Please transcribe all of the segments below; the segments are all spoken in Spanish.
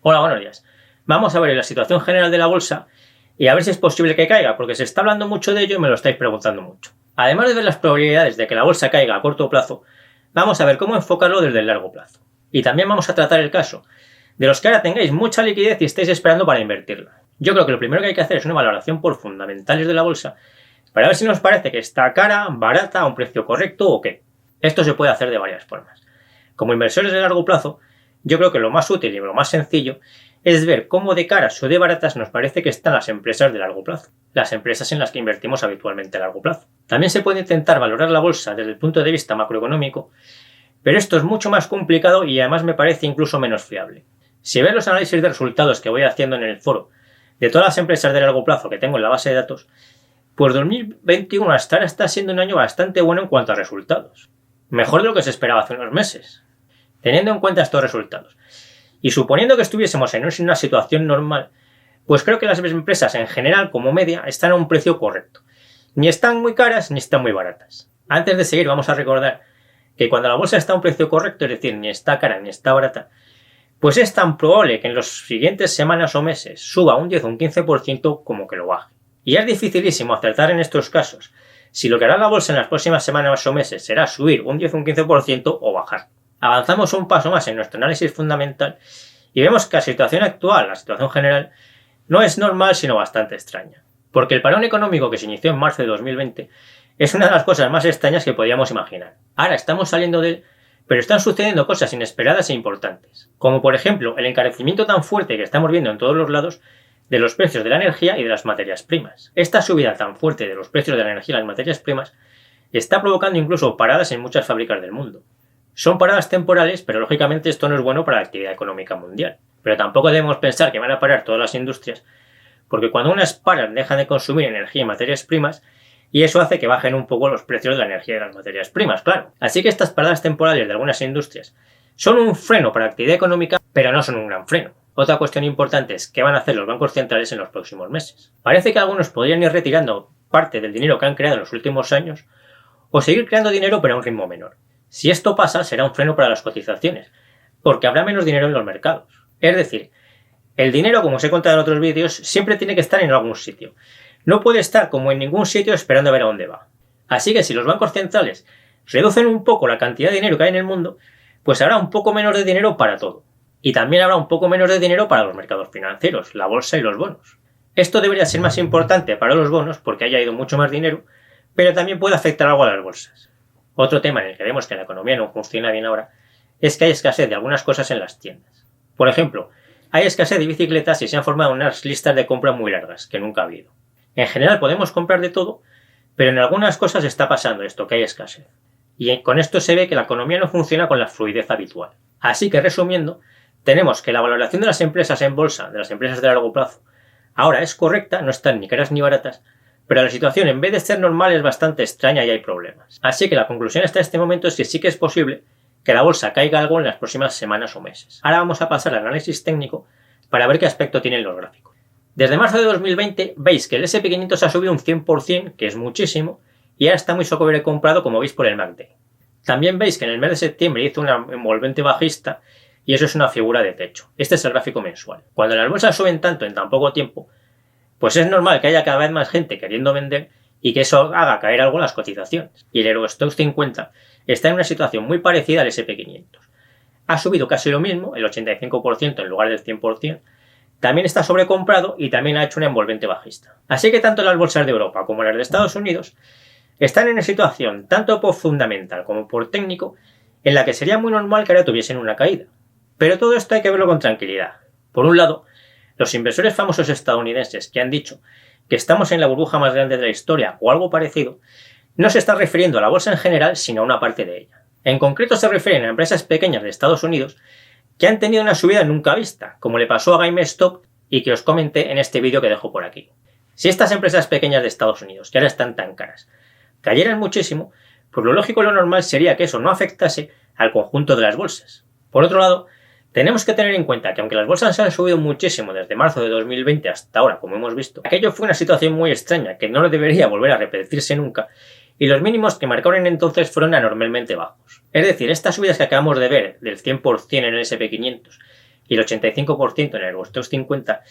Hola, buenos días. Vamos a ver la situación general de la bolsa y a ver si es posible que caiga, porque se está hablando mucho de ello y me lo estáis preguntando mucho. Además de ver las probabilidades de que la bolsa caiga a corto plazo, vamos a ver cómo enfocarlo desde el largo plazo. Y también vamos a tratar el caso de los que ahora tengáis mucha liquidez y estáis esperando para invertirla. Yo creo que lo primero que hay que hacer es una valoración por fundamentales de la bolsa para ver si nos parece que está cara, barata, a un precio correcto o qué. Esto se puede hacer de varias formas. Como inversores de largo plazo, yo creo que lo más útil y lo más sencillo es ver cómo de caras o de baratas nos parece que están las empresas de largo plazo, las empresas en las que invertimos habitualmente a largo plazo. También se puede intentar valorar la bolsa desde el punto de vista macroeconómico, pero esto es mucho más complicado y además me parece incluso menos fiable. Si ves los análisis de resultados que voy haciendo en el foro de todas las empresas de largo plazo que tengo en la base de datos, pues 2021 hasta ahora está siendo un año bastante bueno en cuanto a resultados. Mejor de lo que se esperaba hace unos meses. Teniendo en cuenta estos resultados y suponiendo que estuviésemos en una situación normal, pues creo que las empresas en general, como media, están a un precio correcto. Ni están muy caras ni están muy baratas. Antes de seguir, vamos a recordar que cuando la bolsa está a un precio correcto, es decir, ni está cara ni está barata, pues es tan probable que en las siguientes semanas o meses suba un 10 o un 15% como que lo baje. Y es dificilísimo acertar en estos casos si lo que hará la bolsa en las próximas semanas o meses será subir un 10 o un 15% o bajar. Avanzamos un paso más en nuestro análisis fundamental y vemos que la situación actual, la situación general, no es normal sino bastante extraña. Porque el parón económico que se inició en marzo de 2020 es una de las cosas más extrañas que podíamos imaginar. Ahora estamos saliendo de él, pero están sucediendo cosas inesperadas e importantes. Como por ejemplo el encarecimiento tan fuerte que estamos viendo en todos los lados de los precios de la energía y de las materias primas. Esta subida tan fuerte de los precios de la energía y las materias primas está provocando incluso paradas en muchas fábricas del mundo. Son paradas temporales, pero lógicamente esto no es bueno para la actividad económica mundial. Pero tampoco debemos pensar que van a parar todas las industrias, porque cuando unas paran dejan de consumir energía y materias primas, y eso hace que bajen un poco los precios de la energía y de las materias primas, claro. Así que estas paradas temporales de algunas industrias son un freno para la actividad económica, pero no son un gran freno. Otra cuestión importante es qué van a hacer los bancos centrales en los próximos meses. Parece que algunos podrían ir retirando parte del dinero que han creado en los últimos años, o seguir creando dinero pero a un ritmo menor. Si esto pasa, será un freno para las cotizaciones, porque habrá menos dinero en los mercados. Es decir, el dinero, como os he contado en otros vídeos, siempre tiene que estar en algún sitio. No puede estar como en ningún sitio esperando a ver a dónde va. Así que si los bancos centrales reducen un poco la cantidad de dinero que hay en el mundo, pues habrá un poco menos de dinero para todo. Y también habrá un poco menos de dinero para los mercados financieros, la bolsa y los bonos. Esto debería ser más importante para los bonos porque haya ido mucho más dinero, pero también puede afectar algo a las bolsas. Otro tema en el que vemos que la economía no funciona bien ahora es que hay escasez de algunas cosas en las tiendas. Por ejemplo, hay escasez de bicicletas y se han formado unas listas de compra muy largas, que nunca ha habido. En general podemos comprar de todo, pero en algunas cosas está pasando esto, que hay escasez. Y con esto se ve que la economía no funciona con la fluidez habitual. Así que resumiendo, tenemos que la valoración de las empresas en bolsa, de las empresas de largo plazo, ahora es correcta, no están ni caras ni baratas, pero la situación en vez de ser normal es bastante extraña y hay problemas. Así que la conclusión hasta este momento es que sí que es posible que la bolsa caiga algo en las próximas semanas o meses. Ahora vamos a pasar al análisis técnico para ver qué aspecto tienen los gráficos. Desde marzo de 2020 veis que el S&P 500 ha subido un 100%, que es muchísimo, y ahora está muy sobrecomprado como veis por el MACD. También veis que en el mes de septiembre hizo una envolvente bajista y eso es una figura de techo. Este es el gráfico mensual. Cuando las bolsas suben tanto en tan poco tiempo, pues es normal que haya cada vez más gente queriendo vender y que eso haga caer algo en las cotizaciones. Y el Eurostoxx 50 está en una situación muy parecida al S&P 500. Ha subido casi lo mismo, el 85% en lugar del 100%. También está sobrecomprado y también ha hecho una envolvente bajista. Así que tanto las bolsas de Europa como las de Estados Unidos están en una situación tanto por fundamental como por técnico en la que sería muy normal que ahora tuviesen una caída. Pero todo esto hay que verlo con tranquilidad. Por un lado, los inversores famosos estadounidenses que han dicho que estamos en la burbuja más grande de la historia o algo parecido, no se están refiriendo a la bolsa en general, sino a una parte de ella. En concreto se refieren a empresas pequeñas de Estados Unidos que han tenido una subida nunca vista, como le pasó a GameStop y que os comenté en este vídeo que dejo por aquí. Si estas empresas pequeñas de Estados Unidos, que ahora están tan caras, cayeran muchísimo, pues lo lógico y lo normal sería que eso no afectase al conjunto de las bolsas. Por otro lado, tenemos que tener en cuenta que aunque las bolsas han subido muchísimo desde marzo de 2020 hasta ahora, como hemos visto, aquello fue una situación muy extraña que no debería volver a repetirse nunca y los mínimos que marcaron entonces fueron anormalmente bajos. Es decir, estas subidas que acabamos de ver del 100% en el S&P 500 y el 85% en el Eurostoxx 50,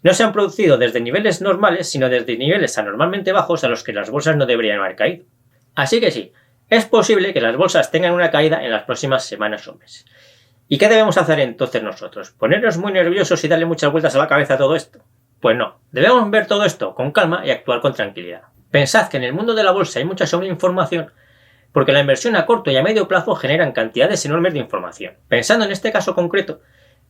no se han producido desde niveles normales, sino desde niveles anormalmente bajos a los que las bolsas no deberían haber caído. Así que sí, es posible que las bolsas tengan una caída en las próximas semanas o meses. ¿Y qué debemos hacer entonces nosotros? ¿Ponernos muy nerviosos y darle muchas vueltas a la cabeza a todo esto? Pues no, debemos ver todo esto con calma y actuar con tranquilidad. Pensad que en el mundo de la bolsa hay mucha sobreinformación porque la inversión a corto y a medio plazo generan cantidades enormes de información. Pensando en este caso concreto,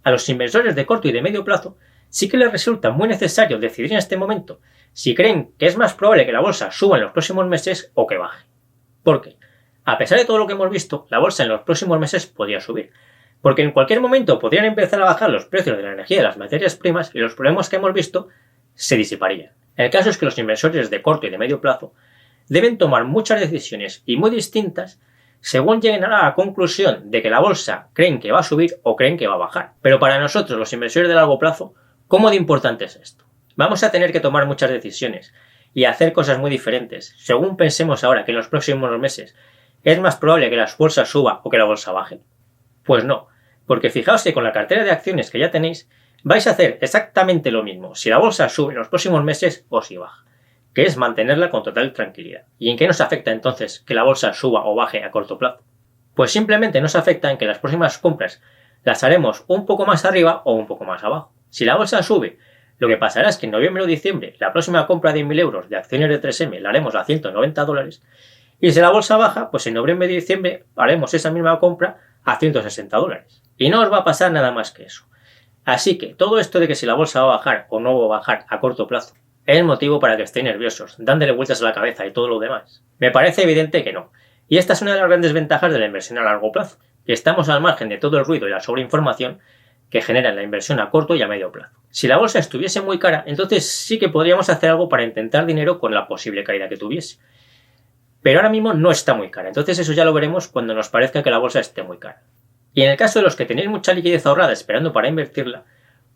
a los inversores de corto y de medio plazo sí que les resulta muy necesario decidir en este momento si creen que es más probable que la bolsa suba en los próximos meses o que baje. Porque, a pesar de todo lo que hemos visto, la bolsa en los próximos meses podría subir. Porque en cualquier momento podrían empezar a bajar los precios de la energía y de las materias primas y los problemas que hemos visto se disiparían. El caso es que los inversores de corto y de medio plazo deben tomar muchas decisiones y muy distintas según lleguen a la conclusión de que la bolsa creen que va a subir o creen que va a bajar. Pero para nosotros, los inversores de largo plazo, ¿cómo de importante es esto? Vamos a tener que tomar muchas decisiones y hacer cosas muy diferentes según pensemos ahora que en los próximos meses es más probable que las bolsas suba o que la bolsa baje. Pues no, porque fijaos que con la cartera de acciones que ya tenéis vais a hacer exactamente lo mismo si la bolsa sube en los próximos meses o si baja, que es mantenerla con total tranquilidad. ¿Y en qué nos afecta entonces que la bolsa suba o baje a corto plazo? Pues simplemente nos afecta en que las próximas compras las haremos un poco más arriba o un poco más abajo. Si la bolsa sube, lo que pasará es que en noviembre o diciembre la próxima compra de 1.000 euros de acciones de 3M la haremos a $190, y si la bolsa baja, pues en noviembre y diciembre haremos esa misma compra a $160. Y no os va a pasar nada más que eso. Así que todo esto de que si la bolsa va a bajar o no va a bajar a corto plazo es motivo para que estéis nerviosos, dándole vueltas a la cabeza y todo lo demás. Me parece evidente que no. Y esta es una de las grandes ventajas de la inversión a largo plazo, que estamos al margen de todo el ruido y la sobreinformación que genera la inversión a corto y a medio plazo. Si la bolsa estuviese muy cara, entonces sí que podríamos hacer algo para intentar dinero con la posible caída que tuviese. Pero ahora mismo no está muy cara, entonces eso ya lo veremos cuando nos parezca que la bolsa esté muy cara. Y en el caso de los que tenéis mucha liquidez ahorrada esperando para invertirla,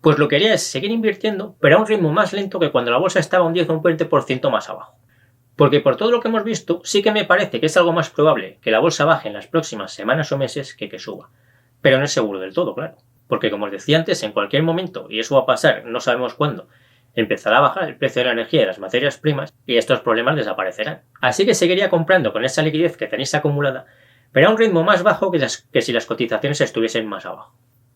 pues lo que haría es seguir invirtiendo, pero a un ritmo más lento que cuando la bolsa estaba un 10 o un 20% más abajo. Porque por todo lo que hemos visto, sí que me parece que es algo más probable que la bolsa baje en las próximas semanas o meses que suba. Pero no es seguro del todo, claro. Porque como os decía antes, en cualquier momento, y eso va a pasar, no sabemos cuándo, empezará a bajar el precio de la energía y de las materias primas y estos problemas desaparecerán. Así que seguiría comprando con esa liquidez que tenéis acumulada, pero a un ritmo más bajo que si las cotizaciones estuviesen más abajo.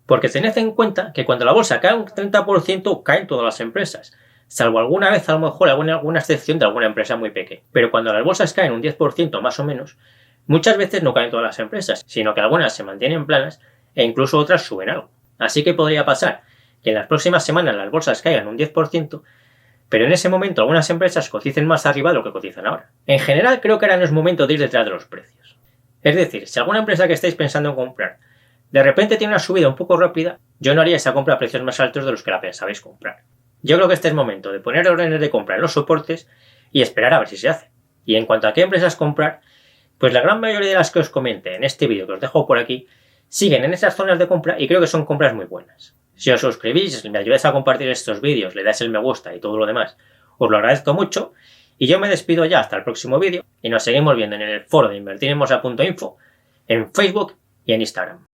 Porque tened en cuenta que cuando la bolsa cae un 30% caen todas las empresas, salvo alguna vez a lo mejor alguna excepción de alguna empresa muy pequeña. Pero cuando las bolsas caen un 10% más o menos, muchas veces no caen todas las empresas, sino que algunas se mantienen planas e incluso otras suben algo. Así que podría pasar que en las próximas semanas las bolsas caigan un 10%, pero en ese momento algunas empresas coticen más arriba de lo que cotizan ahora. En general creo que ahora no es momento de ir detrás de los precios. Es decir, si alguna empresa que estáis pensando en comprar de repente tiene una subida un poco rápida, yo no haría esa compra a precios más altos de los que la pensabais comprar. Yo creo que este es momento de poner órdenes de compra en los soportes y esperar a ver si se hace. Y en cuanto a qué empresas comprar, pues la gran mayoría de las que os comenté en este vídeo que os dejo por aquí siguen en esas zonas de compra y creo que son compras muy buenas. Si os suscribís, me ayudáis a compartir estos vídeos, le dais el me gusta y todo lo demás, os lo agradezco mucho. Y yo me despido ya hasta el próximo vídeo y nos seguimos viendo en el foro de invertirenbolsa.info, en Facebook y en Instagram.